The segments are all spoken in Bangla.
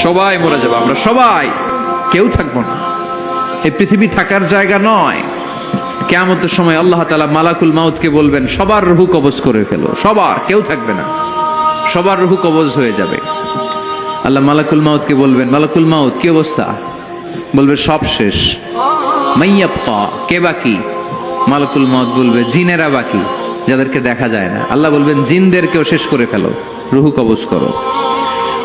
সবাই মরে যাবো, আমরা সবাই, কেউ থাকবো না। এই পৃথিবী থাকার জায়গা নয়। কিয়ামতের সময় আল্লাহ তাআলা মালাকুল মাউতকে বলবেন, সবার রূহ কবজ করে ফেলো, সবার, কেউ থাকবে না, সবার রূহ কবজ হয়ে যাবে। আল্লাহ মালাকুল মাউতকে বলবেন, মালাকুল মাউত কি অবস্থা? বলবে সব শেষ। মাইয়াবকা, কে বাকি? মালাকুল মাউত বলবে জিনেরা বাকি, যাদেরকে দেখা যায় না। আল্লাহ বলবেন জিনদেরকেও শেষ করে ফেলো, রূহ কবজ করো।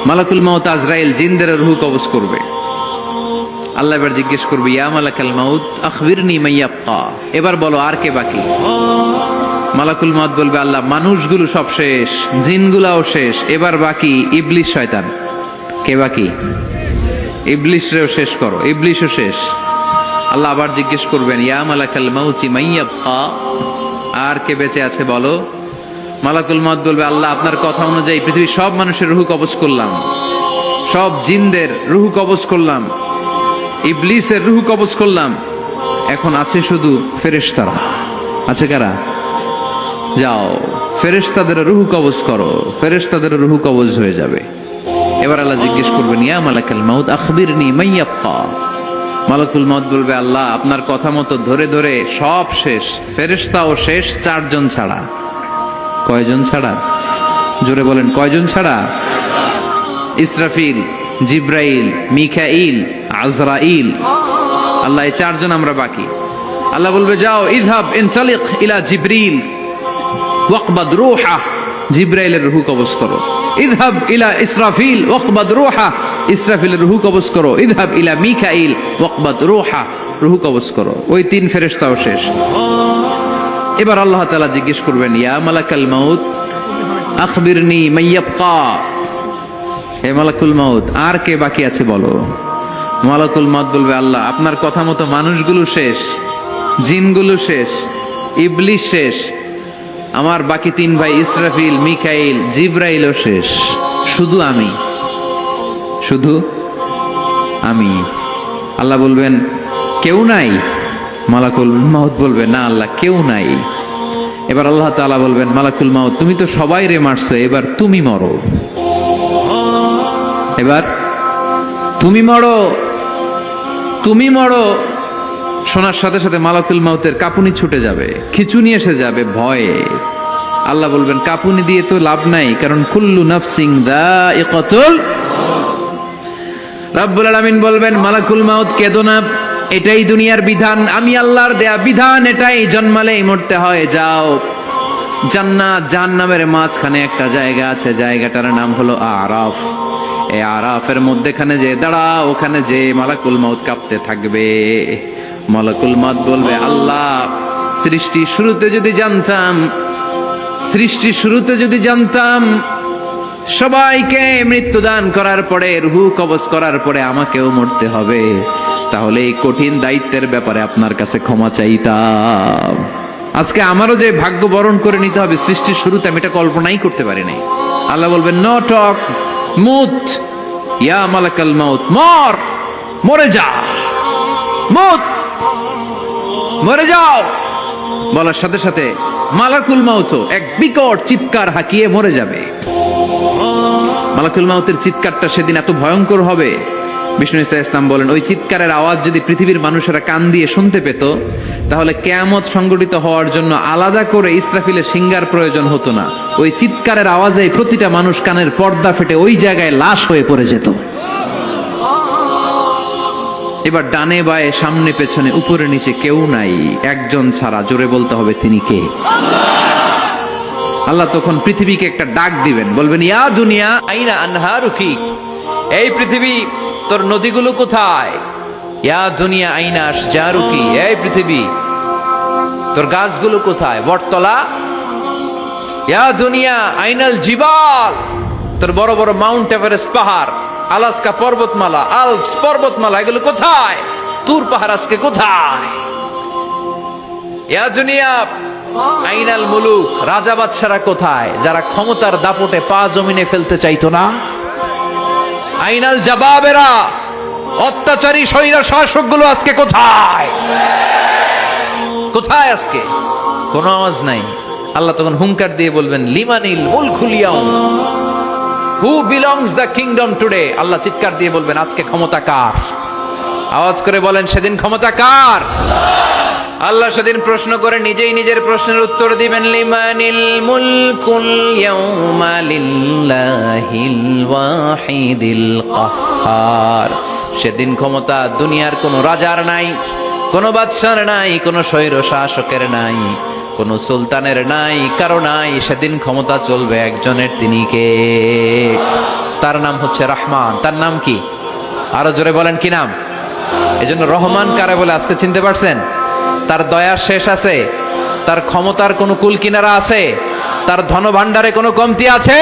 মালাকুল মাউত আজরাইল জিনদের রূহ কবজ করবে। আল্লাহ এবার জিজ্ঞেস করবে, ইয়া মালাকাল মাউত আখবিরনি মাইয়াবকা, এবার বলো আর কে বাকি? মালাকুল মাউত বলবে, আল্লাহ মানুষগুলো সব শেষ, জিনগুলাও শেষ, এবার বাকি ইবলিস শয়তান। কে বাকি? ইবলিসরেও শেষ করো, ইবলিসও শেষ। আল্লাহ আবার জিজ্ঞেস করবেন, ইয়া মালাকাল মাউতি মাইয়াবকা, আর কে বেঁচে আছে বলো। মালাকুল মাউত বলবে, আল্লাহ আপনার কথা অনুযায়ী পৃথিবীর সব মানুষের রূহ কবজ করলাম, সব জিনদের রূহ কবজ করলাম, ইবলিসের রূহ কবজ করলাম, এখন আছে শুধু ফেরেশতারা। আছে কারা? যাও ফেরেশতাদের রূহ কবজ করো, ফেরেশতাদের রূহ কবজ হয়ে যাবে। এবার আল্লাহ জিজ্ঞেস করবেন, ইয়া মালাকাল মাউত আখবিরনি মাইয়াবকা। মালাকুল মাউত বলবে, আল্লাহ আপনার কথা মতো ধরে ধরে সব শেষ, ফেরেশতাও শেষ, 4 জন ছাড়া। কয়জন ছাড়া? জোরে বলেন, কয়জন ছাড়া? ইসরাফিল, জিব্রাইল, মিকাইল, আজরাইল। আল্লাহ এই 4 জন আমরা বাকি। আল্লাহ বলবে, যাও ইযহাব ইনতালিক ইলা জিবরিল ওয়াকবাদ রূহা, জিব্রাইলের রূহ কবজ করো। ইযহাব ইলা ইসরাফিল ওয়াকবাদ রূহা, ইসরাফিলের রূহ কবজ করো। ইযহাব ইলা মিকাইল ওয়াকবাদ রূহা, রূহ কবজ করো। ওই 3 ফেরেশতাও শেষ। এবার আল্লাহ তাআলা জিজ্ঞেস করবেন, ইয়া মালাকাল মাউত আখবিরনি মাইয়াবকা, হে মালাকুল মাউত আর কে বাকি আছে বলো। মালাকুল মাউত বলবে, আল্লাহ আপনার কথা মতো মানুষগুলো শেষ, জিনগুলো শেষ, ইবলিস শেষ, আমার বাকি 3 ভাই ইসরাফিল, মিকাইল, জিব্রাইলও শেষ, শুধু আমি, শুধু আমি। আল্লাহ বলবেন, কেউ নাই? মালাকুল মাউত বলবে, না আল্লাহ কেউ নাই। এবার আল্লাহ তাআলা বলবেন, মালাকুল মাউত তুমি তো সবাই রে মারছো, এবার তুমি মরো, এবার তুমি মরো, তুমি মরো। শোনার সাথে সাথে মালাকুল মাউতের কাঁপুনি ছুটে যাবে, খিঁচুনি এসে যাবে ভয়ে। আল্লাহ বলবেন, কাঁপুনি দিয়ে তো লাভ নাই, কারণ কুল্লু নাফসিন যায়িকাতুল। রব্বুল আলামিন বলবেন, মালাকুল মাউত কেঁদো না, এটাই দুনিয়ার বিধান, আমি আল্লাহর দেয়া বিধান, এটাই, জন্মালেই মরতে হয়। যাও, জান্নাত জাহান্নামের মাঝখানে একটা জায়গা আছে, জায়গাটার নাম হলো আরাফ। এই আরাফের মধ্যেখানে যে দাঁড়া, ওখানে যে মালাকুল মাউত কাঁপতে থাকবে। মালাকুল মাউত বলবে, আল্লাহ সৃষ্টি শুরুতে যদি জানতাম, সৃষ্টি শুরুতে যদি জানতাম সবাইকে মৃত্যুদান করার পরে, রূহ কবজ করার পরে আমাকেও মরতে হবে, তাহলে এই কঠিন দায়িত্বের ব্যাপারে আপনার কাছে ক্ষমা চাইতাম। আজকে আমারও যে ভাগ্য বরণ করে নিতে হবে সৃষ্টির শুরুতে, আমি এটা কল্পনাই করতে পারি নাই। আল্লাহ বলবেন, নো টক, মুত, ইয়া মালাকাল মাউত, মর, মরে যা, মুত, মরে যাও। বলার সাথে সাথে মালাকুল মাউত এক বিকট চিৎকার হাঁকিয়ে মরে যাবে। মালাকুল মাউতের চিৎকারটা সেদিন এত ভয়ঙ্কর হবে, বিষ্ণু ঈসা ইসলাম বলেন, ওই চিৎকারের আওয়াজ যদি পৃথিবীর মানুষেরা কান দিয়ে শুনতে পেত, তাহলে কিয়ামত সংগঠিত হওয়ার জন্য আলাদা করে ইসরাফিলের সিঙ্গার প্রয়োজন হতো না। ওই চিৎকারের আওয়াজে প্রতিটা মানুষ কানের পর্দা ফেটে ওই জায়গায় লাশ হয়ে পড়ে যেত। এবার ডানে বায়ে সামনে পেছনে উপরে নিচে কেউ নাই, একজন ছাড়া, জোরে বলতে হবে তিনি কে। আল্লাহ তখন পৃথিবীকে একটা ডাক দিবেন, বলবেন, ইয়া দুনিয়া আইনা আনহারুকি, এই পৃথিবী তোর নদীগুলো কোথায়? ইয়া দুনিয়া আইনা আশজারুকি, এই পৃথিবী তোর গাছগুলো কোথায়? বটতলা। ইয়া দুনিয়া আইনাল জিবাল, তোর বড় বড় মাউন্ট এভারেস্ট পাহাড়, আলাস্কা পর্বতমালা, আলপস পর্বতমালা, এগুলো কোথায়? তুর পাহাড় আজকে কোথায়? ইয়া দুনিয়া আইনাল মুলুক, রাজা বাদশারা কোথায়, যারা ক্ষমতার দাপটে পা জমিনে ফেলতে চাইতো না? আইনাল জাবাবেরা, অত্যাচারী স্বৈর শাসকগুলো আজকে কোথায়? কোথায় আজকে? কোনো আওয়াজ নাই। আল্লাহ তখন হুঙ্কার দিয়ে বলবেন, লিমানিল মুলকুল ইয়াউম, who belongs the kingdom today? Allah চিৎকার দিয়ে বলবেন আজকে ক্ষমতা কার? আওয়াজ করে বলেন সেদিন ক্ষমতা কার? আল্লাহ সেদিন প্রশ্ন করে নিজেই নিজের প্রশ্নের উত্তর দিবেন, লিমানিল মুলকুল ইয়াউমা লিল্লাহিল ওয়াহিদিল কাহ্হার। সেদিন ক্ষমতা দুনিয়ার কোনো রাজার নাই, কোনো বাদশার নাই, কোনো স্বৈর শাসকের নাই, কোনো সুলতানের নাই, কারো নাই। সেদিন ক্ষমতা চলবে একজনের, তিনি কে? তার নাম হচ্ছে রহমান। তার নাম কি? আরো জোরে বলেন কি নাম? এজন্য রহমান কারে বলে আজকে চিনতে পারছেন? তার দয়ার শেষ আছে? তার ক্ষমতার কোনো কুল কিনারা আছে? তার ধন ভাণ্ডারে কোনো কমতি আছে?